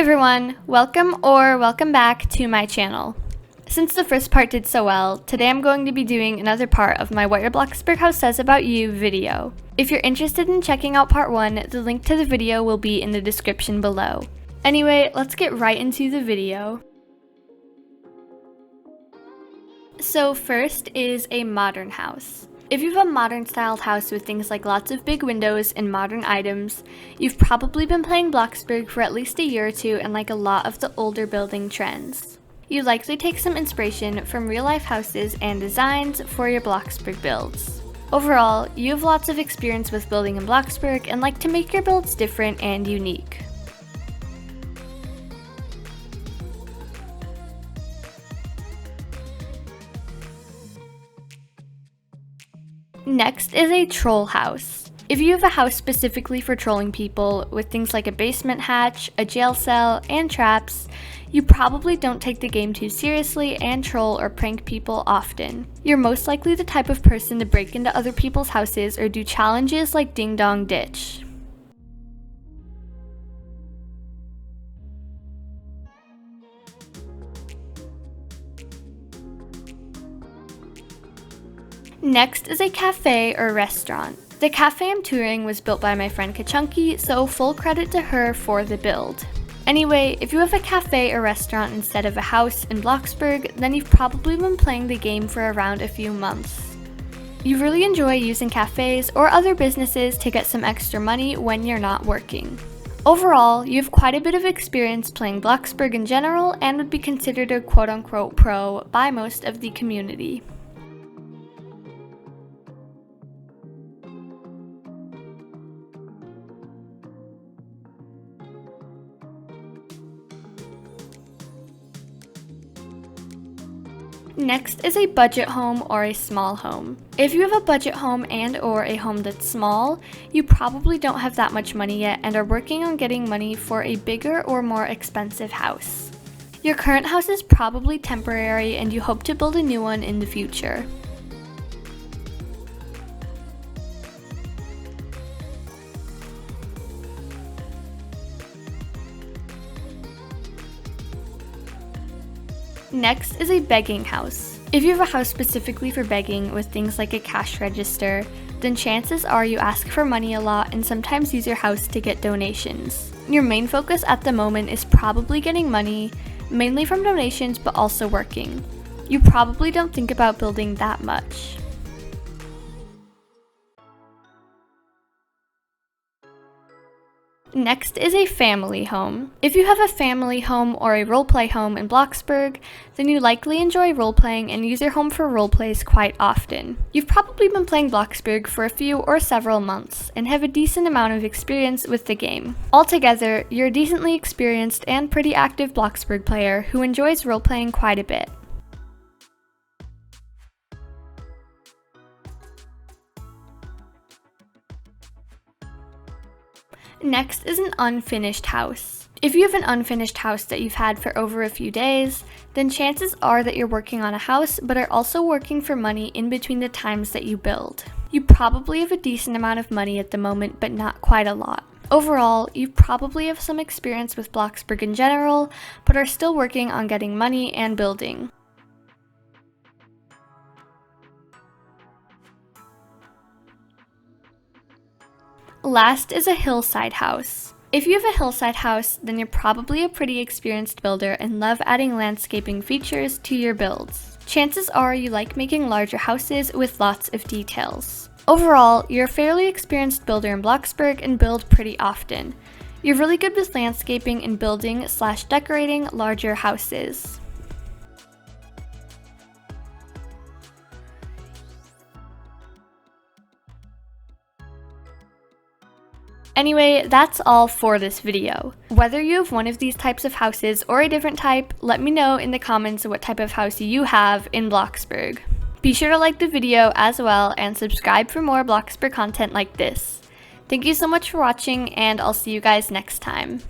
everyone, welcome back to my channel. Since the first part did so well, today I'm going to be doing another part of my What Your BLOXBURG House Says About You video. If you're interested in checking out part 1, the link to the video will be in the description below. Anyway, let's get right into the video. So first is a modern house. If you have a modern styled house with things like lots of big windows and modern items, you've probably been playing BLOXBURG for at least a year or two and like a lot of the older building trends. You likely take some inspiration from real life houses and designs for your BLOXBURG builds. Overall, you have lots of experience with building in BLOXBURG and like to make your builds different and unique. Next is a troll house. If you have a house specifically for trolling people with things like a basement hatch, a jail cell, and traps, you probably don't take the game too seriously and troll or prank people often. You're most likely the type of person to break into other people's houses or do challenges like Ding Dong Ditch. Next is a cafe or restaurant. The cafe I'm touring was built by my friend Kachunky, so full credit to her for the build. Anyway, if you have a cafe or restaurant instead of a house in BLOXBURG, then you've probably been playing the game for around a few months. You really enjoy using cafes or other businesses to get some extra money when you're not working. Overall, you have quite a bit of experience playing BLOXBURG in general and would be considered a quote-unquote pro by most of the community. Next is a budget home or a small home. If you have a budget home and or a home that's small, you probably don't have that much money yet and are working on getting money for a bigger or more expensive house. Your current house is probably temporary and you hope to build a new one in the future. Next is a begging house. If you have a house specifically for begging with things like a cash register, then chances are you ask for money a lot and sometimes use your house to get donations. Your main focus at the moment is probably getting money, mainly from donations but also working. You probably don't think about building that much. Next is a family home. If you have a family home or a roleplay home in BLOXBURG, then you likely enjoy roleplaying and use your home for roleplays quite often. You've probably been playing BLOXBURG for a few or several months and have a decent amount of experience with the game. Altogether, you're a decently experienced and pretty active BLOXBURG player who enjoys roleplaying quite a bit. Next is an unfinished house. If you have an unfinished house that you've had for over a few days, then chances are that you're working on a house but are also working for money in between the times that you build. You probably have a decent amount of money at the moment but not quite a lot. Overall, you probably have some experience with BLOXBURG in general but are still working on getting money and building. Last is a hillside house. If you have a hillside house, then you're probably a pretty experienced builder and love adding landscaping features to your builds. Chances are you like making larger houses with lots of details. Overall, you're a fairly experienced builder in BLOXBURG and build pretty often. You're really good with landscaping and building / decorating larger houses. Anyway, that's all for this video. Whether you have one of these types of houses or a different type, let me know in the comments what type of house you have in BLOXBURG. Be sure to like the video as well and subscribe for more BLOXBURG content like this. Thank you so much for watching and I'll see you guys next time.